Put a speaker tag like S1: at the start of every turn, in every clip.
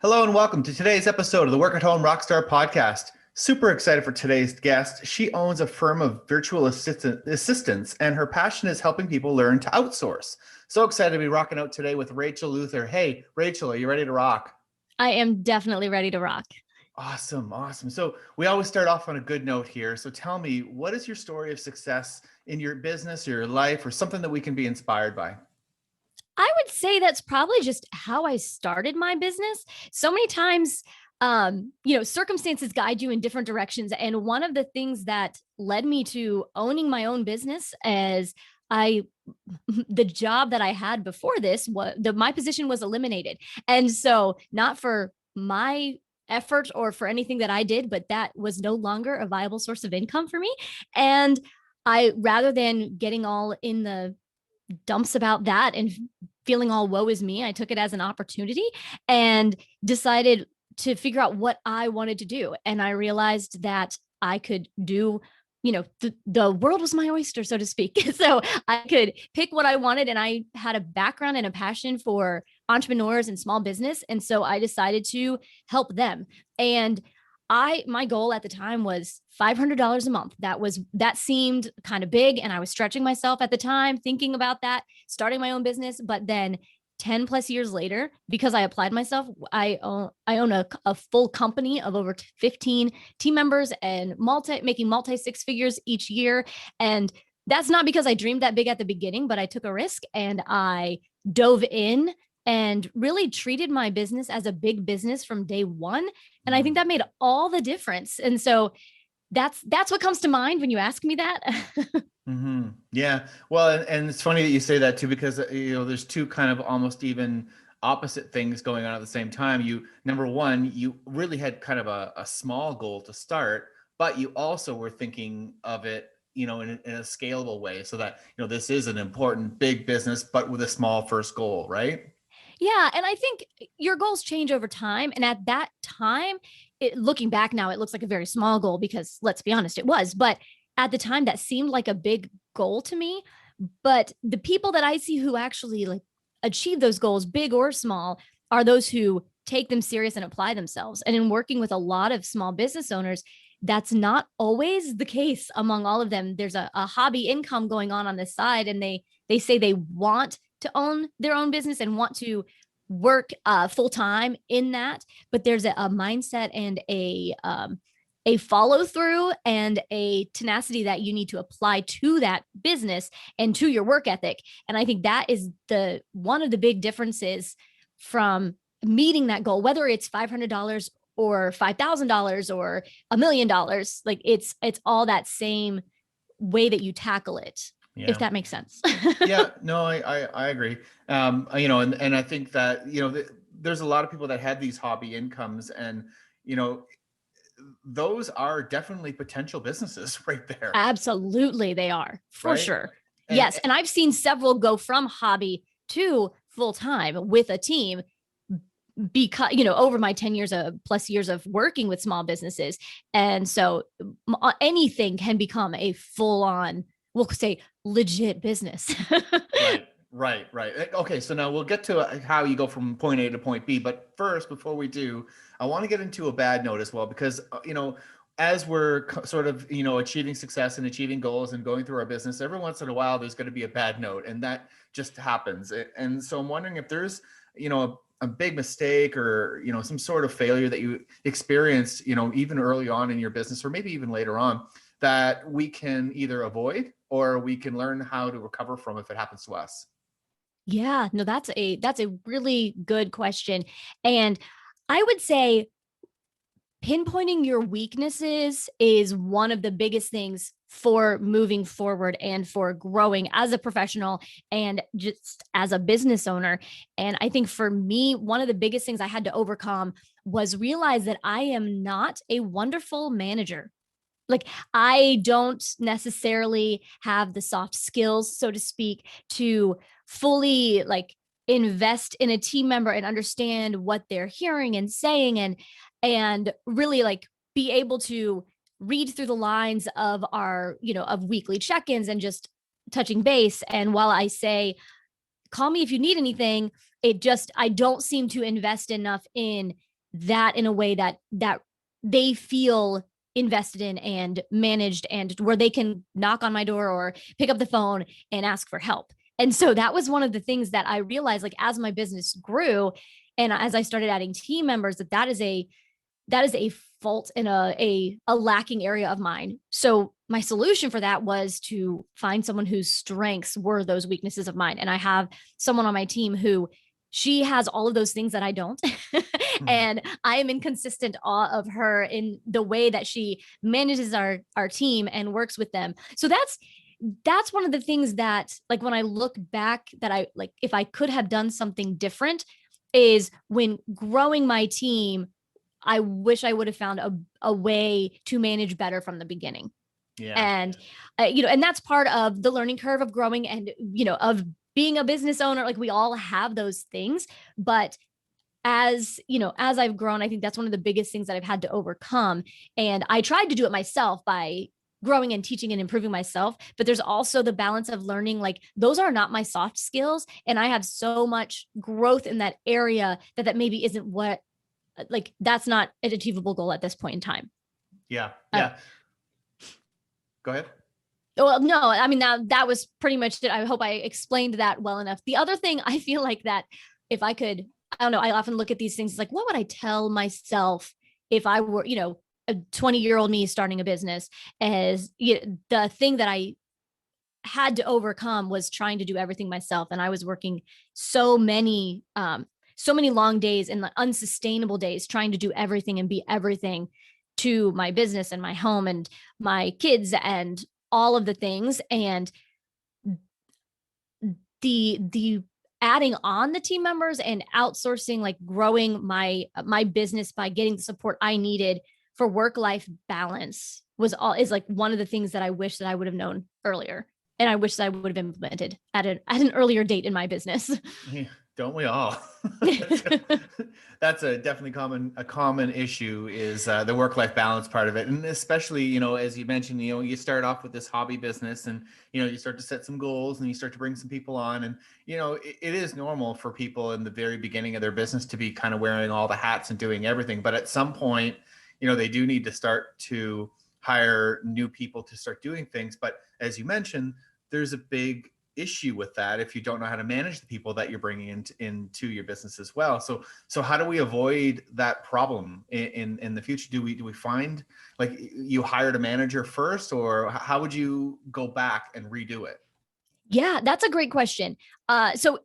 S1: Hello and welcome to today's episode of the Work at Home Rockstar Podcast. Super excited for today's guest. She owns a firm of virtual assistants, and her passion is helping people learn to outsource. So excited to be rocking out today with Rachel Luther. Hey, Rachel, are you ready to rock?
S2: I am definitely ready to rock.
S1: Awesome. So we always start off on a good note here. So tell me, what is your story of success in your business or your life or something that we can be inspired by?
S2: I would say that's probably just how I started my business. So many times, circumstances guide you in different directions. And one of the things that led me to owning my own business as the job that I had before this my position was eliminated. And so not for my effort or for anything that I did, but that was no longer a viable source of income for me. And rather than getting all in the dumps about that and feeling all woe is me, I took it as an opportunity and decided to figure out what I wanted to do. And I realized that I could do, the world was my oyster, so to speak. So I could pick what I wanted. And I had a background and a passion for entrepreneurs and small business. And so I decided to help them. And my goal at the time was $500 a month. That seemed kind of big. And I was stretching myself at the time, thinking about that, starting my own business. But then 10 plus years later, because I applied myself, I own a full company of over 15 team members and making multi six figures each year. And that's not because I dreamed that big at the beginning, but I took a risk and I dove in and really treated my business as a big business from day one. And I think that made all the difference. And so that's what comes to mind when you ask me that.
S1: Mm-hmm. Yeah. Well, and it's funny that you say that too, because there's two kind of almost even opposite things going on at the same time. Number one, you really had kind of a small goal to start, but you also were thinking of it, in a scalable way, so that this is an important big business, but with a small first goal, right?
S2: Yeah. And I think your goals change over time. And at that time, looking back now, it looks like a very small goal because let's be honest, it was. But at the time, that seemed like a big goal to me. But the people that I see who actually achieve those goals, big or small, are those who take them serious and apply themselves. And in working with a lot of small business owners, that's not always the case among all of them. There's a hobby income going on the side, and they say they want to own their own business and want to work full time in that, but there's a mindset and a follow through and a tenacity that you need to apply to that business and to your work ethic. And I think that is one of the big differences from meeting that goal, whether it's $500 or $5,000 or $1 million. Like it's all that same way that you tackle it.
S1: Yeah.
S2: If that makes sense.
S1: Yeah, no, I agree. And I think that, there's a lot of people that had these hobby incomes, and, those are definitely potential businesses right there.
S2: Absolutely, they are, for
S1: Right?
S2: sure. Yes. And I've seen several go from hobby to full time with a team because, over my 10 years plus years of working with small businesses. And so anything can become a full on, we'll say, legit business.
S1: Right. Okay, so now we'll get to how you go from point A to point B. But first, before we do, I want to get into a bad note as well, because, as we're sort of, achieving success and achieving goals and going through our business, every once in a while, there's going to be a bad note, and that just happens. And so I'm wondering if there's, a big mistake or, some sort of failure that you experienced, even early on in your business, or maybe even later on, that we can either avoid or we can learn how to recover from if it happens to us.
S2: Yeah, no, that's a really good question. And I would say pinpointing your weaknesses is one of the biggest things for moving forward and for growing as a professional and just as a business owner. And I think for me, one of the biggest things I had to overcome was realize that I am not a wonderful manager. Like, I don't necessarily have the soft skills, so to speak, to fully invest in a team member and understand what they're hearing and saying and really be able to read through the lines of our, of weekly check-ins and just touching base. And while I say, call me if you need anything, I don't seem to invest enough in that in a way that they feel invested in and managed, and where they can knock on my door or pick up the phone and ask for help. And so that was one of the things that I realized, like, as my business grew and as I started adding team members, that is a fault and a lacking area of mine. So my solution for that was to find someone whose strengths were those weaknesses of mine. And I have someone on my team who, she has all of those things that I don't.
S1: Mhm.
S2: And I am in consistent awe of her in the way that she manages our team and works with them. So that's one of the things that, like, when I look back, that I like, if I could have done something different, is when growing my team, I wish I would have found a way to manage better from the beginning.
S1: Yeah.
S2: And, and that's part of the learning curve of growing and, of being a business owner. Like, we all have those things. But as I've grown, I think that's one of the biggest things that I've had to overcome. And I tried to do it myself by growing and teaching and improving myself. But there's also the balance of learning, like, those are not my soft skills. And I have so much growth in that area that maybe isn't what, like, that's not an achievable goal at this point in time.
S1: Yeah.
S2: Uh,
S1: Yeah. Go ahead.
S2: well, no, I mean, that was pretty much it. I hope I explained that well enough. The other thing I feel like that, if I could, I don't know, I often look at these things like, what would I tell myself if I were, a 20-year-old me starting a business? As the thing that I had to overcome was trying to do everything myself. And I was working so many, so many long days and unsustainable days, trying to do everything and be everything to my business and my home and my kids and all of the things. And the adding on the team members and outsourcing, like, growing my business by getting the support I needed for work life balance is like one of the things that I wish that I would have known earlier, and I wish that I would have implemented at an earlier date in my business.
S1: Yeah, don't we all? that's, that's a definitely common issue, is the work-life balance part of it. And especially, as you mentioned, you start off with this hobby business, and you start to set some goals and you start to bring some people on. And it is normal for people in the very beginning of their business to be kind of wearing all the hats and doing everything. But at some point, they do need to start to hire new people to start doing things. But as you mentioned, there's a big issue with that if you don't know how to manage the people that you're bringing into your business as well. So how do we avoid that problem in the future? Do we find, like, you hired a manager first, or how would you go back and redo it?
S2: Yeah, that's a great question. So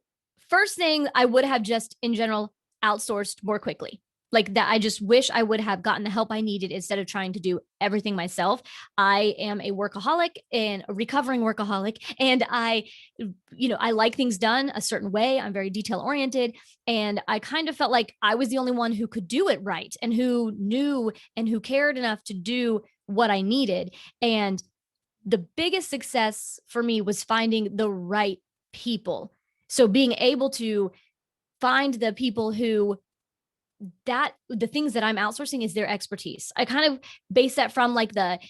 S2: first thing, I would have just in general outsourced more quickly. Like, that, I just wish I would have gotten the help I needed instead of trying to do everything myself. I am a workaholic and a recovering workaholic, and I like things done a certain way. I'm very detail oriented, and I kind of felt like I was the only one who could do it right and who knew and who cared enough to do what I needed. And the biggest success for me was finding the right people. So being able to find the people who, that the things that I'm outsourcing is their expertise. I kind of base that from, like, the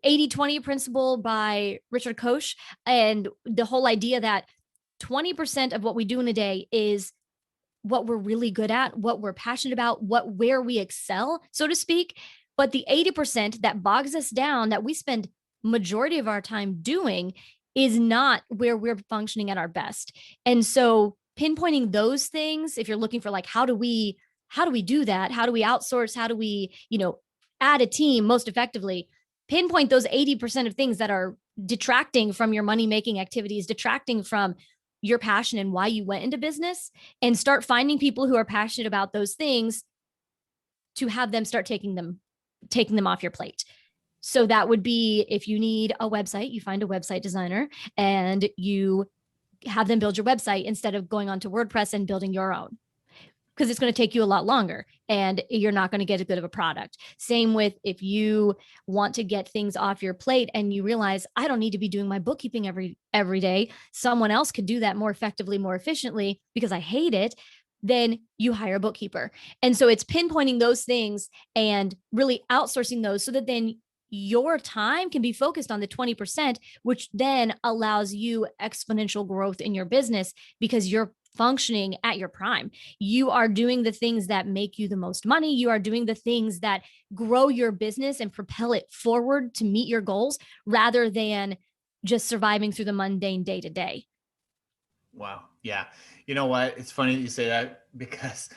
S2: 80/20 principle by Richard Koch, and the whole idea that 20% of what we do in a day is what we're really good at, what we're passionate about, where we excel, so to speak. But the 80% that bogs us down, that we spend majority of our time doing, is not where we're functioning at our best. And so pinpointing those things, if you're looking for, like, how do we do that? How do we outsource? How do we, add a team most effectively? Pinpoint those 80% of things that are detracting from your money making activities, detracting from your passion and why you went into business, and start finding people who are passionate about those things to have them start taking them off your plate. So that would be, if you need a website, you find a website designer and you have them build your website instead of going onto WordPress and building your own, because it's going to take you a lot longer and you're not going to get as good of a product. Same with, if you want to get things off your plate and you realize, I don't need to be doing my bookkeeping every day. Someone else could do that more effectively, more efficiently, because I hate it. Then you hire a bookkeeper. And so it's pinpointing those things and really outsourcing those, so that then your time can be focused on the 20%, which then allows you exponential growth in your business, because you're functioning at your prime. You are doing the things that make you the most money. You are doing the things that grow your business and propel it forward to meet your goals rather than just surviving through the mundane day to day.
S1: Wow. Yeah. You know what? It's funny that you say that because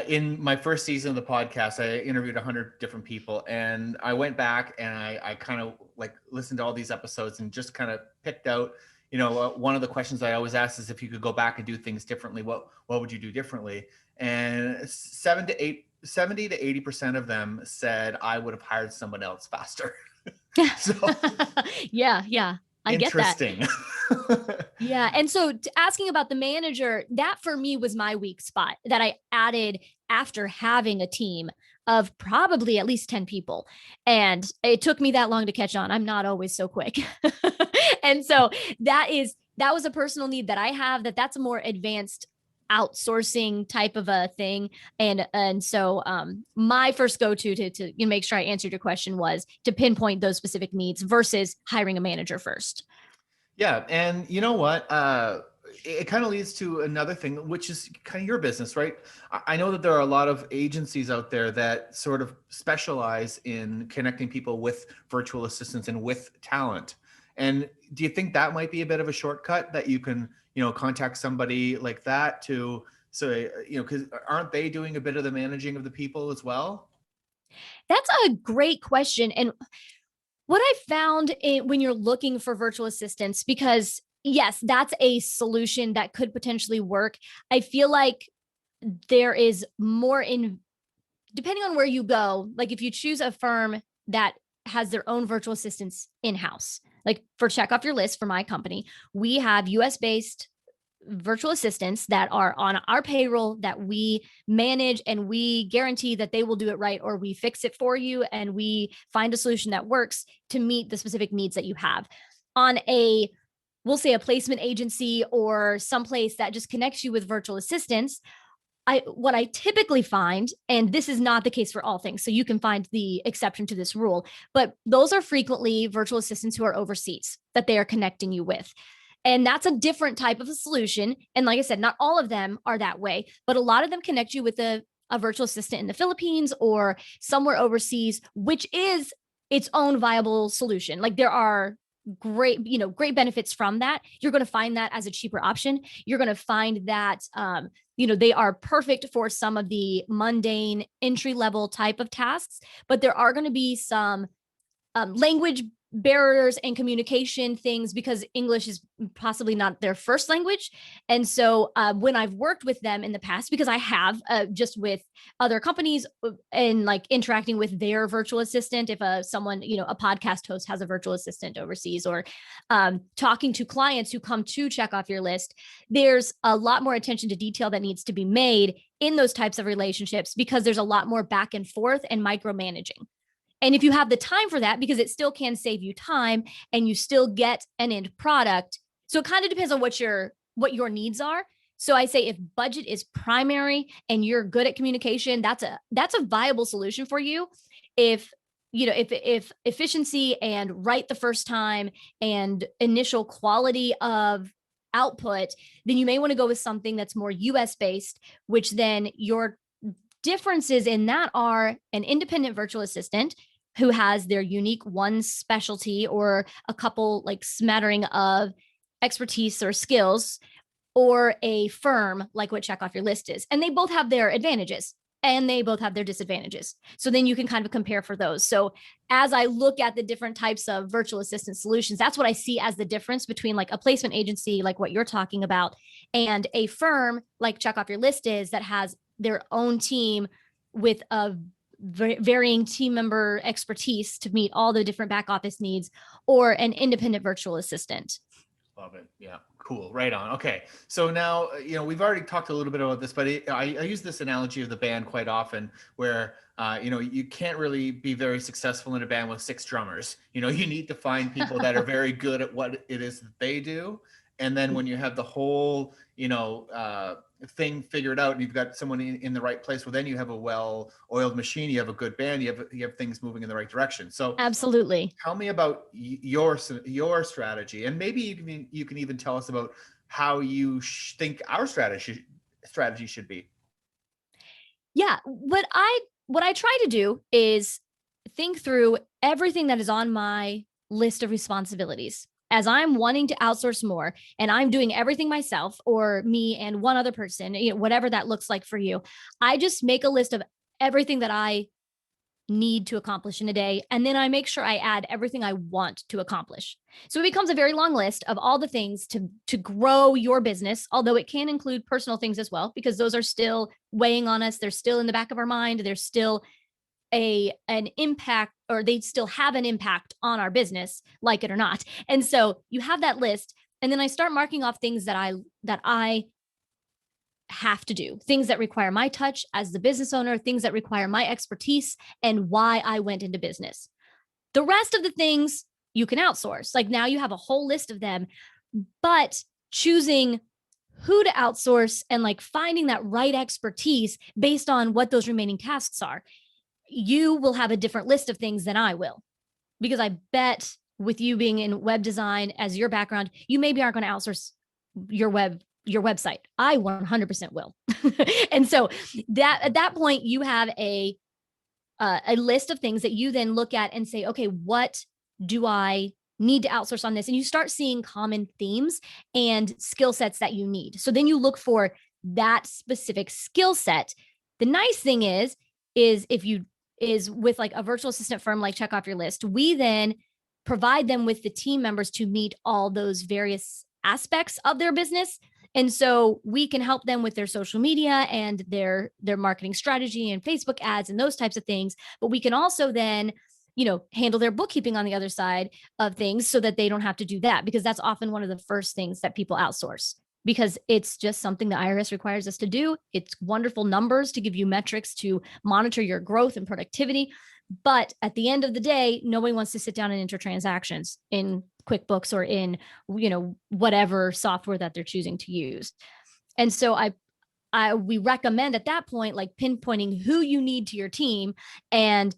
S1: in my first season of the podcast, I interviewed 100 different people, and I went back and I kind of like listened to all these episodes and just kind of picked out, one of the questions I always ask is if you could go back and do things differently, what would you do differently? And 70 to 80% of them said I would have hired someone else faster. So
S2: Yeah, yeah. I get that.
S1: interesting.
S2: Yeah. And so asking about the manager, that for me was my weak spot that I added after having a team of probably at least 10 people. And it took me that long to catch on. I'm not always so quick. And so that was a personal need that I have, that's a more advanced outsourcing type of a thing. And so my first go-to to make sure I answered your question was to pinpoint those specific needs versus hiring a manager first.
S1: Yeah, and you know what? It kind of leads to another thing, which is kind of your business, right? I know that there are a lot of agencies out there that sort of specialize in connecting people with virtual assistants and with talent. And do you think that might be a bit of a shortcut that you can, contact somebody like that because aren't they doing a bit of the managing of the people as well?
S2: That's a great question. And what I found when you're looking for virtual assistants, because yes, that's a solution that could potentially work. I feel like there is more in, depending on where you go, like if you choose a firm that has their own virtual assistants in house, like for check off your list for my company, we have US based virtual assistants that are on our payroll that we manage, and we guarantee that they will do it right, or we fix it for you and we find a solution that works to meet the specific needs that you have. On a, we'll say, a placement agency or someplace that just connects you with virtual assistants, what I typically find, and this is not the case for all things, so you can find the exception to this rule, but those are frequently virtual assistants who are overseas that they are connecting you with. And that's a different type of a solution. And like I said, not all of them are that way, but a lot of them connect you with a virtual assistant in the Philippines or somewhere overseas, which is its own viable solution. Like there are great benefits from that. You're going to find that as a cheaper option. You're going to find that, they are perfect for some of the mundane entry level type of tasks, but there are going to be some language barriers and communication things because English is possibly not their first language. And so when I've worked with them in the past, because I have just with other companies and like interacting with their virtual assistant, if someone, a podcast host has a virtual assistant overseas, or talking to clients who come to check off your list, there's a lot more attention to detail that needs to be made in those types of relationships because there's a lot more back and forth and micromanaging. And if you have the time for that, because it still can save you time and you still get an end product. So it kind of depends on what your needs are. So I say if budget is primary and you're good at communication, that's a viable solution for you. If efficiency and right the first time and initial quality of output, then you may want to go with something that's more US based, which then your differences in that are an independent virtual assistant who has their unique one specialty or a couple like smattering of expertise or skills, or a firm like what check off your list is. And they both have their advantages and they both have their disadvantages. So then you can kind of compare for those. So as I look at the different types of virtual assistant solutions, that's what I see as the difference between like a placement agency, like what you're talking about, and a firm like check off your list is that has their own team with a varying team member expertise to meet all the different back office needs, or an independent virtual assistant.
S1: Love it. Yeah. Cool. Right on. Okay. So now, we've already talked a little bit about this, but I use this analogy of the band quite often where, you can't really be very successful in a band with 6 drummers. You need to find people that are very good at what it is that they do. And then when you have the whole, thing figured out and you've got someone in the right place, well, then you have a well-oiled machine, you have a good band, you have things moving in the right direction. So
S2: absolutely.
S1: tell me about your strategy, and maybe you can even tell us about how you think our strategy should be.
S2: Yeah, what I try to do is think through everything that is on my list of responsibilities. As I'm wanting to outsource more and I'm doing everything myself or me and one other person, whatever that looks like for you, I just make a list of everything that I need to accomplish in a day. And then I make sure I add everything I want to accomplish. So it becomes a very long list of all the things to grow your business, although it can include personal things as well, because those are still weighing on us. They're still in the back of our mind. There's still an impact, or they still have an impact on our business, like it or not. And so you have that list. And then I start marking off things that I have to do, things that require my touch as the business owner, things that require my expertise and why I went into business. The rest of the things you can outsource. Like now you have a whole list of them, but choosing who to outsource and like finding that right expertise based on what those remaining tasks are. You will have a different list of things than I will, because I bet with you being in web design as your background, you maybe aren't going to outsource your website. I 100% will. And so that at that point you have a list of things that you then look at and say, okay, what do I need to outsource on this? And you start seeing common themes and skill sets that you need. So then you look for that specific skill set. The nice thing is if you is with like a virtual assistant firm like Check Off Your List, we then provide them with the team members to meet all those various aspects of their business. And so we can help them with their social media and their marketing strategy and Facebook ads and those types of things. But we can also then, handle their bookkeeping on the other side of things so that they don't have to do that, because that's often one of the first things that people outsource, because it's just something the IRS requires us to do. It's wonderful numbers to give you metrics to monitor your growth and productivity. But at the end of the day, nobody wants to sit down and enter transactions in QuickBooks or in, whatever software that they're choosing to use. And so we recommend at that point, like pinpointing who you need to your team and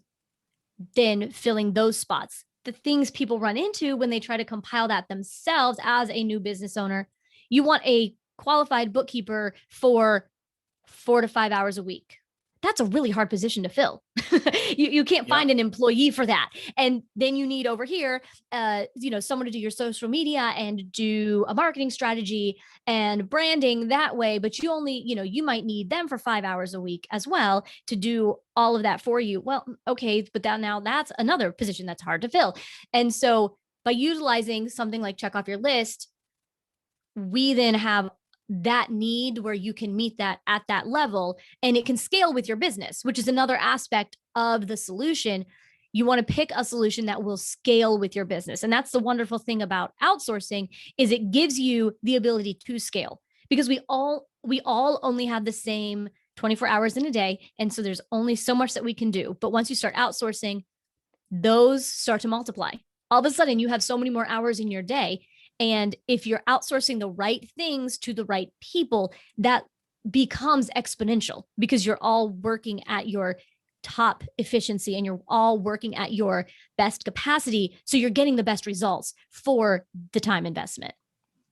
S2: then filling those spots. The things people run into when they try to compile that themselves as a new business owner, you want a qualified bookkeeper for 4 to 5 hours a week. That's a really hard position to fill. You can't find an employee for that. And then you need over here, someone to do your social media and do a marketing strategy and branding that way. But you only, you might need them for 5 hours a week as well to do all of that for you. Well, okay, but that's another position that's hard to fill. And so by utilizing something like Check Off Your List, we then have that need where you can meet that at that level, and it can scale with your business, which is another aspect of the solution. You want to pick a solution that will scale with your business. And that's the wonderful thing about outsourcing, is it gives you the ability to scale, because we all only have the same 24 hours in a day. And so there's only so much that we can do. But once you start outsourcing, those start to multiply. All of a sudden you have so many more hours in your day. And if you're outsourcing the right things to the right people, that becomes exponential, because you're all working at your top efficiency and you're all working at your best capacity. So you're getting the best results for the time investment.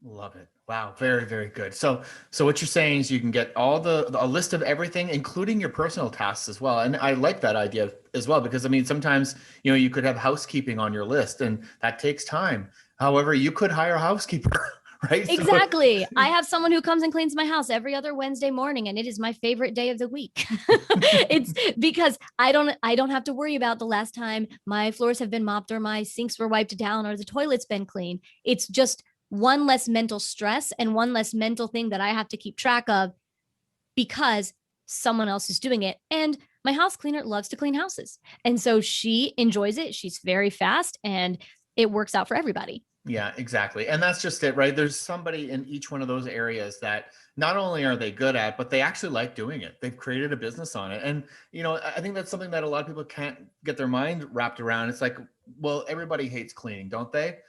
S1: Love it. Wow. Very, very good. So what you're saying is you can get a list of everything, including your personal tasks as well. And I like that idea as well, because I mean, sometimes, you could have housekeeping on your list and that takes time. However, you could hire a housekeeper, right?
S2: Exactly. So, I have someone who comes and cleans my house every other Wednesday morning, and it is my favorite day of the week. It's because I don't have to worry about the last time my floors have been mopped or my sinks were wiped down or the toilet's been clean. It's just one less mental stress and one less mental thing that I have to keep track of because someone else is doing it. And my house cleaner loves to clean houses. And so she enjoys it. She's very fast and it works out for everybody.
S1: Yeah, exactly. And that's just it, right? There's somebody in each one of those areas that not only are they good at, but they actually like doing it. They've created a business on it. And, I think that's something that a lot of people can't get their mind wrapped around. It's like, well, everybody hates cleaning, don't they?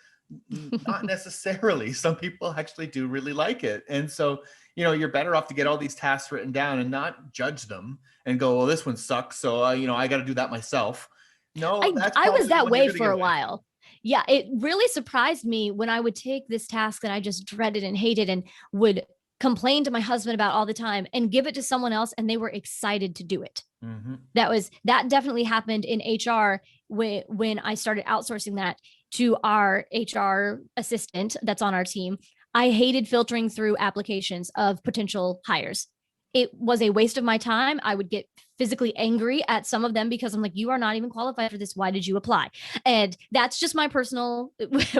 S1: Not necessarily. Some people actually do really like it. And so, you're better off to get all these tasks written down and not judge them and go, well, this one sucks. So, I got to do that myself. No, that's
S2: I was
S1: probably the
S2: that
S1: one you're
S2: way
S1: gonna
S2: for
S1: get
S2: a
S1: with.
S2: while. Yeah, it really surprised me when I would take this task that I just dreaded and hated and would complain to my husband about all the time and give it to someone else and they were excited to do it.
S1: Hmm.
S2: That definitely happened in HR when I started outsourcing that to our HR assistant that's on our team. I hated filtering through applications of potential hires. It was a waste of my time. I would get physically angry at some of them because I'm like, you are not even qualified for this. Why did you apply? And that's just my personal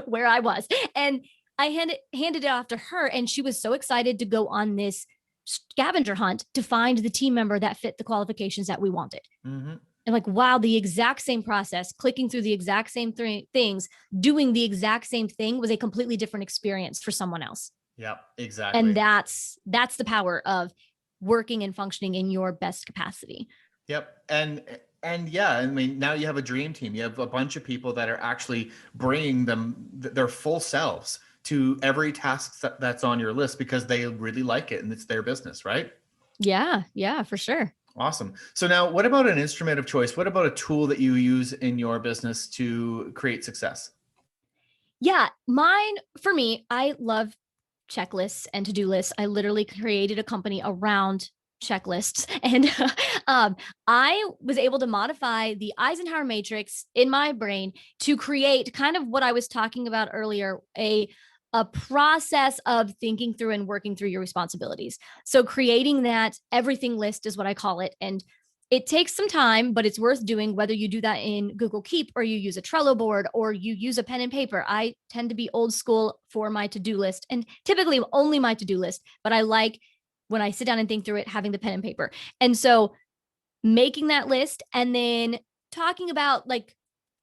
S2: where I was. And I handed it off to her, and she was so excited to go on this scavenger hunt to find the team member that fit the qualifications that we wanted.
S1: Hmm.
S2: And like, wow, the exact same process, clicking through the exact same things, doing the exact same thing was a completely different experience for someone else.
S1: Yep,
S2: And
S1: exactly.
S2: that's the power of working and functioning in your best capacity.
S1: Yep. And yeah, I mean, now you have a dream team. You have a bunch of people that are actually bringing their full selves to every task that's on your list because they really like it and it's their business, right?
S2: Yeah, yeah, for sure.
S1: Awesome. So now what about an instrument of choice? What about a tool that you use in your business to create success?
S2: Yeah, mine for me, I love checklists and to-do lists. I literally created a company around checklists and I was able to modify the Eisenhower matrix in my brain to create kind of what I was talking about earlier, a process of thinking through and working through your responsibilities. So creating that everything list is what I call it. And it takes some time, but it's worth doing whether you do that in Google Keep or you use a Trello board or you use a pen and paper. I tend to be old school for my to-do list and typically only my to-do list, but I like when I sit down and think through it, having the pen and paper. And so making that list and then talking about like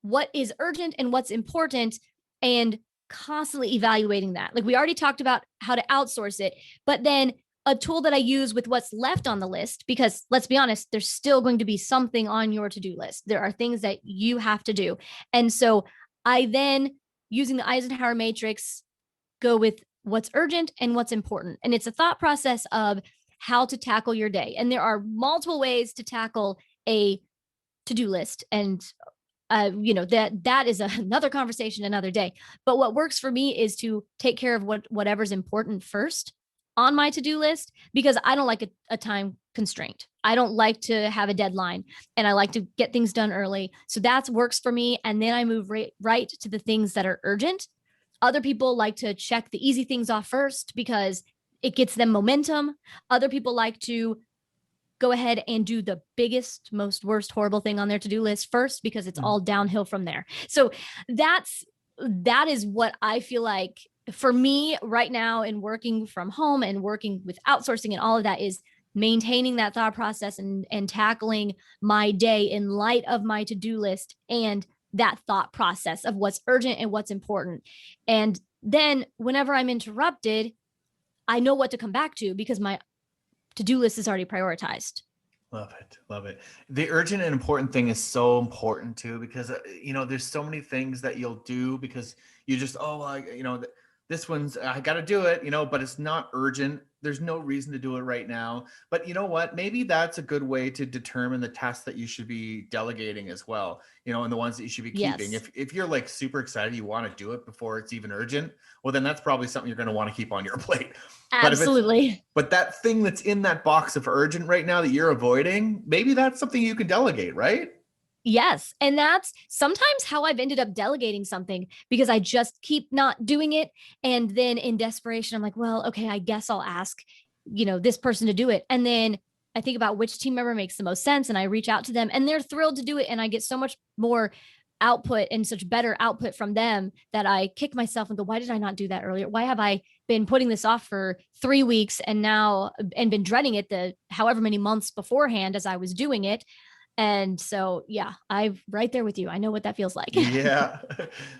S2: what is urgent and what's important and constantly evaluating that. Like we already talked about how to outsource it, but then a tool that I use with what's left on the list, because let's be honest, there's still going to be something on your to do list. There are things that you have to do. And so I then, using the Eisenhower matrix, go with what's urgent and what's important. And it's a thought process of how to tackle your day. And there are multiple ways to tackle a to-do list. And that is another conversation another day. But what works for me is to take care of whatever's important first on my to-do list because I don't like a time constraint. I don't like to have a deadline and I like to get things done early. So that works for me. And then I move right to the things that are urgent. Other people like to check the easy things off first because it gets them momentum. Other people like to go ahead and do the biggest, most worst, horrible thing on their to-do list first because it's all downhill from there. So that is what I feel like for me right now in working from home and working with outsourcing and all of that is maintaining that thought process and tackling my day in light of my to-do list and that thought process of what's urgent and what's important. And then whenever I'm interrupted, I know what to come back to because my to-do list is already prioritized.
S1: Love it. Love it. The urgent and important thing is so important too, because, there's so many things that you'll do because you just, this one's, I got to do it, but it's not urgent. There's no reason to do it right now. But you know what? Maybe that's a good way to determine the tasks that you should be delegating as well, and the ones that you should be keeping.
S2: Yes,
S1: If you're like super excited, you want to do it before it's even urgent, well, then that's probably something you're going to want to keep on your plate. But if it's
S2: absolutely.
S1: but that thing that's in that box of urgent right now that you're avoiding, maybe that's something you can delegate, right?
S2: Yes. And that's sometimes how I've ended up delegating something because I just keep not doing it. And then in desperation, I'm like, well, okay, I guess I'll ask, this person to do it. And then I think about which team member makes the most sense and I reach out to them and they're thrilled to do it. And I get so much more output and such better output from them that I kick myself and go, why did I not do that earlier? Why have I been putting this off for 3 weeks and been dreading it the however many months beforehand as I was doing it? And so, yeah, I'm right there with you. I know what that feels like.
S1: Yeah.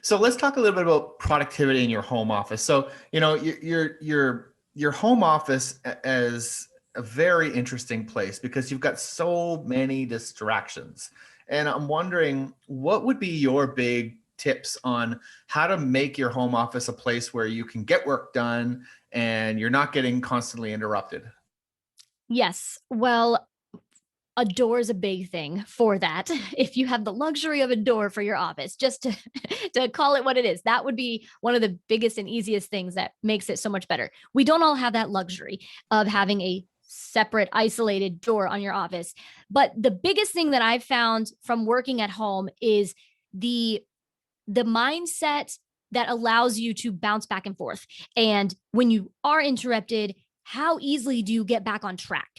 S1: So let's talk a little bit about productivity in your home office. So, your home office is a very interesting place because you've got so many distractions. And I'm wondering what would be your big tips on how to make your home office a place where you can get work done and you're not getting constantly interrupted?
S2: Yes. Well, a door is a big thing for that. If you have the luxury of a door for your office, just to, to call it what it is, that would be one of the biggest and easiest things that makes it so much better. We don't all have that luxury of having a separate isolated door on your office. But the biggest thing that I've found from working at home is the mindset that allows you to bounce back and forth. And when you are interrupted, how easily do you get back on track?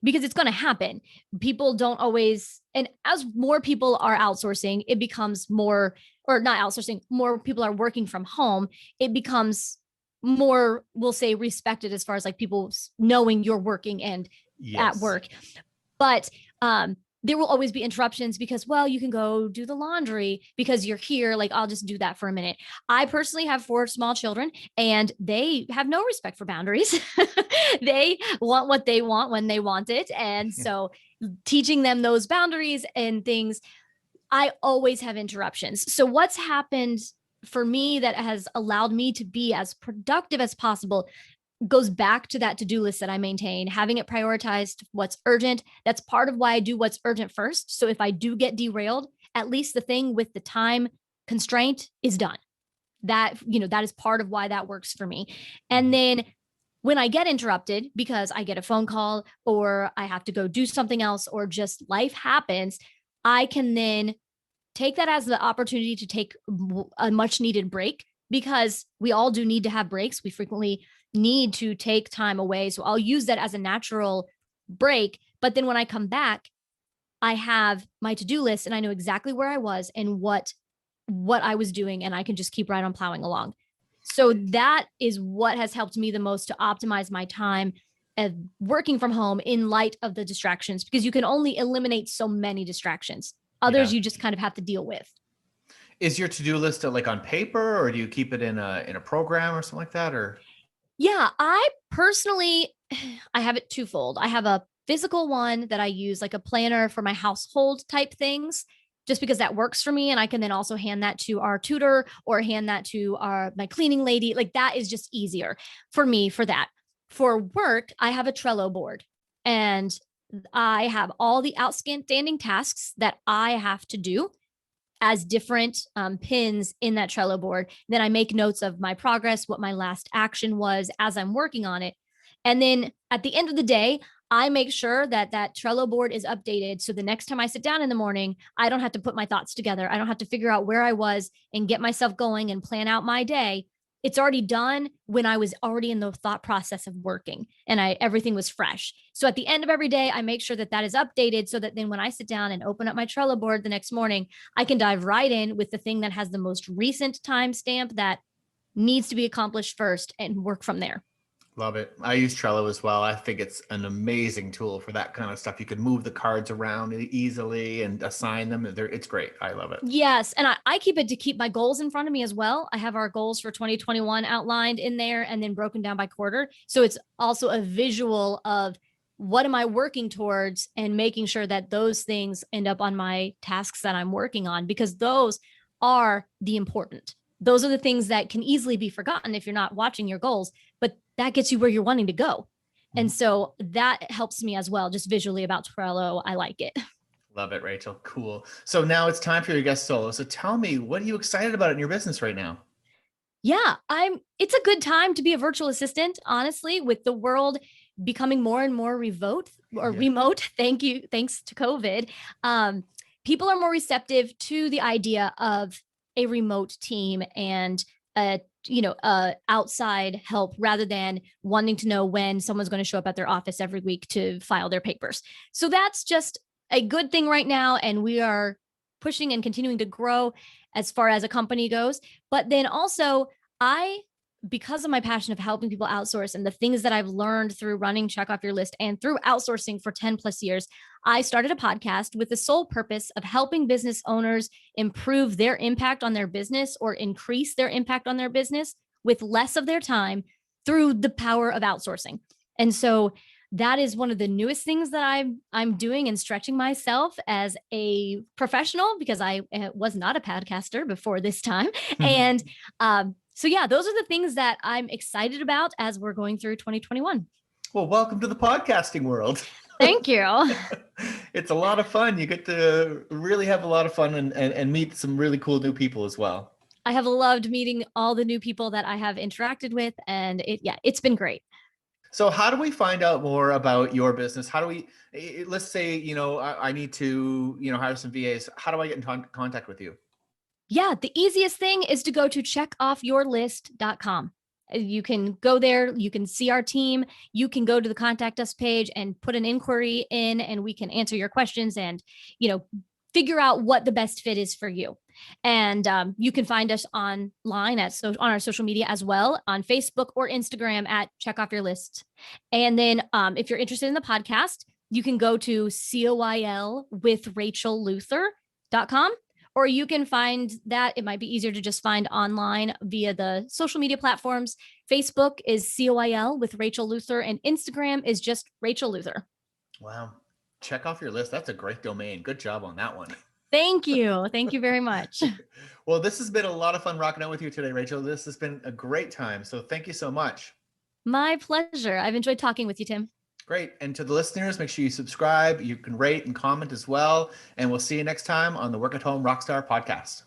S2: Because it's going to happen. People don't always, and as more people are outsourcing, it becomes more, or not outsourcing, more people are working from home, it becomes more, we'll say, respected as far as like people knowing you're working and at
S1: Yes.
S2: work. But there will always be interruptions because, well, you can go do the laundry because you're here. Like, I'll just do that for a minute. I personally have 4 small children and they have no respect for boundaries. They want what they want when they want it. And so teaching them those boundaries and things, I always have interruptions. So what's happened for me that has allowed me to be as productive as possible goes back to that to-do list that I maintain, having it prioritized, what's urgent. That's part of why I do what's urgent first. So if I do get derailed, at least the thing with the time constraint is done. That, that is part of why that works for me. And then when I get interrupted because I get a phone call or I have to go do something else or just life happens, I can then take that as the opportunity to take a much needed break, because we all do need to have breaks. We frequently need to take time away. So I'll use that as a natural break. But then when I come back, I have my to-do list and I know exactly where I was and what I was doing, and I can just keep right on plowing along. So that is what has helped me the most to optimize my time of working from home in light of the distractions, because you can only eliminate so many distractions. Others you just kind of have to deal with.
S1: Is your to-do list like on paper, or do you keep it in a program or something like that? Or
S2: Yeah, I personally, I have it twofold. I have a physical one that I use like a planner for my household type things, just because that works for me. And I can then also hand that to our tutor or hand that to my cleaning lady. Like, that is just easier for me for that. For work, I have a Trello board and I have all the outstanding tasks that I have to do as different pins in that Trello board. Then I make notes of my progress, what my last action was as I'm working on it. And then at the end of the day, I make sure that that Trello board is updated. So the next time I sit down in the morning, I don't have to put my thoughts together. I don't have to figure out where I was and get myself going and plan out my day. It's already done when I was already in the thought process of working and everything was fresh. So at the end of every day, I make sure that that is updated so that then when I sit down and open up my Trello board the next morning, I can dive right in with the thing that has the most recent timestamp that needs to be accomplished first and work from there.
S1: love it. I use Trello as well. I think it's an amazing tool for that kind of stuff. You can move the cards around easily and assign them. It's great. I love it.
S2: Yes. And I keep it to keep my goals in front of me as well. I have our goals for 2021 outlined in there and then broken down by quarter. So it's also a visual of what am I working towards and making sure that those things end up on my tasks that I'm working on, because those are the important. Those are the things that can easily be forgotten if you're not watching your goals, but that gets you where you're wanting to go. And so that helps me as well, just visually about Trello. I like it.
S1: Love it, Rachel. Cool. So now it's time for your guest solo. So tell me, what are you excited about in your business right now?
S2: Yeah, it's a good time to be a virtual assistant, honestly, with the world becoming more and more remote or remote. Thanks to COVID. People are more receptive to the idea of a remote team and outside help rather than wanting to know when someone's going to show up at their office every week to file their papers. So that's just a good thing right now. And we are pushing and continuing to grow as far as a company goes. But then also, because of my passion of helping people outsource and the things that I've learned through running Check Off Your List and through outsourcing for 10 plus years, I started a podcast with the sole purpose of helping business owners improve their impact on their business or increase their impact on their business with less of their time through the power of outsourcing. And so that is one of the newest things that I'm doing and stretching myself as a professional, because I was not a podcaster before this time. And so yeah, those are the things that I'm excited about as we're going through 2021.
S1: Well, welcome to the podcasting world.
S2: Thank you.
S1: It's a lot of fun. You get to really have a lot of fun and meet some really cool new people as well.
S2: I have loved meeting all the new people that I have interacted with, and it's been great.
S1: So how do we find out more about your business? How do we, let's say, I need to, hire some VAs. How do I get in contact with you?
S2: Yeah, the easiest thing is to go to checkoffyourlist.com. You can go there, you can see our team, you can go to the contact us page and put an inquiry in, and we can answer your questions and, figure out what the best fit is for you. And you can find us online on our social media as well, on Facebook or Instagram at Check Off Your List. And then if you're interested in the podcast, you can go to COIL with Rachel Luther.com, or you can find that it might be easier to just find online via the social media platforms. Facebook is COIL with Rachel Luther, and Instagram is just Rachel Luther.
S1: Wow. Check off your list. That's a great domain. Good job on that one.
S2: Thank you. Thank you very much.
S1: Well, this has been a lot of fun rocking out with you today, Rachel. This has been a great time. So thank you so much.
S2: My pleasure. I've enjoyed talking with you, Tim.
S1: Great. And to the listeners, make sure you subscribe. You can rate and comment as well. And we'll see you next time on the Work at Home Rockstar podcast.